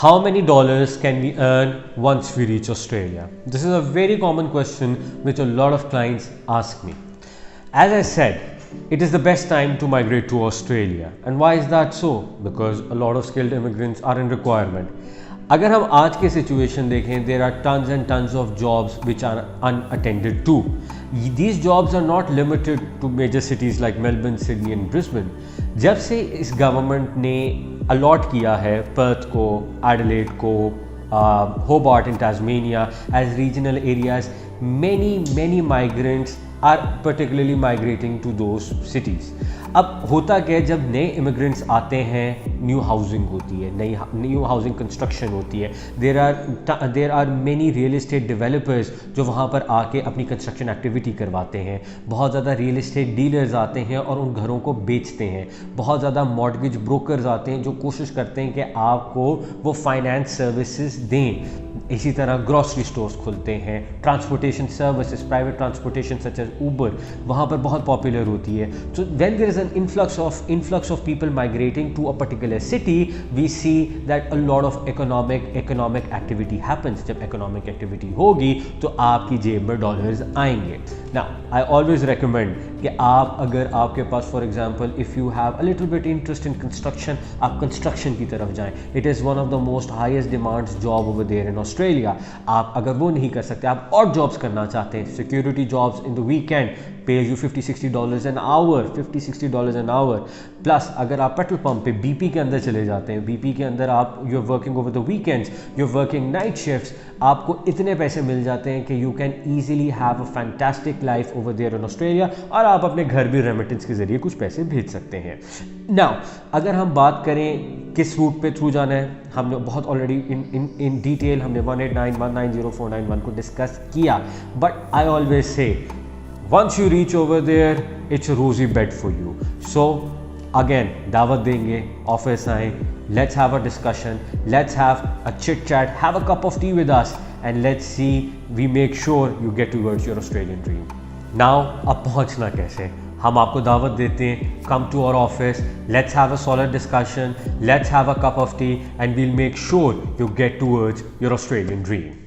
How many dollars can we earn once we reach Australia? This is a very common question which a lot of clients ask me. As I said, it is the best time to migrate to Australia. And why is that so? Because a lot of skilled immigrants are in requirement. अगर हम आज के situation देखें, there are tons and tons of jobs which are unattended to. These jobs are not limited to major cities like Melbourne, Sydney and Brisbane. जब से इस government ने allot किया है पर्थ को, एडिलेड को, Hobart in Tasmania as regional areas, many migrants are particularly migrating to those cities. अब होता क्या है, जब नए इमिग्रेंट्स आते हैं, न्यू हाउसिंग होती है, न्यू हाउसिंग कंस्ट्रक्शन होती है, there are many real estate developers जो वहाँ पर आके अपनी कंस्ट्रक्शन एक्टिविटी करवाते हैं, बहुत ज़्यादा रियल एस्टेट डीलर्स आते हैं और उन घरों को बेचते हैं, बहुत ज़्यादा मॉर्गेज ब्रोकर्स आते हैं जो कोशिश करते हैं कि आपको वो फाइनेंस सर्विसेज दें. इसी तरह ग्रॉसरी स्टोर्स खुलते हैं, transportation services, private transportation such as Uber वहाँ पर बहुत पॉपुलर होती है. So when there is an influx of people migrating to a particular city, we see that a lot of economic activity happens. जब economic activity होगी तो आपकी जेब में डॉलर्स आएंगे. Now I always recommend कि आप अगर आपके पास for example if you have a little bit interest in construction, आप construction की तरफ जाएं. It is one of the most highest demands job over there in Australia. आप अगर वो नहीं कर सकते, आप और jobs करना चाहते हैं, security jobs in the weekend pays you $50-60 an hour, $50-60 an hour. Plus अगर आप पेट्रोल पंप पे बीपी के अंदर चले जाते हैं, बीपी के अंदर आप you are working over the weekends, you are working night shifts, आपको इतने पैसे मिल जाते हैं कि you can easily have a fantastic life over there in Australia और आप अपने घर भी रेमिटेंस के जरिए कुछ पैसे भेज सकते हैं. नाउ अगर हम बात करें किस रूट पे थ्रू जाना है, हमने बहुत ऑलरेडी इन डिटेल हमने 189190491 को डिस्कस किया. But I always say once you reach over there, it's a rosy bed for you. So again, दावत देंगे, ऑफिस आएँ, let's have a discussion, let's have a chit chat, have a cup of tea with us and let's see we make sure you get towards your Australian dream. Now अब पहुँचना कैसे, हम आपको दावत देते हैं, come to our office, let's have a solid discussion, let's have a cup of tea and we'll make sure you get towards your Australian dream.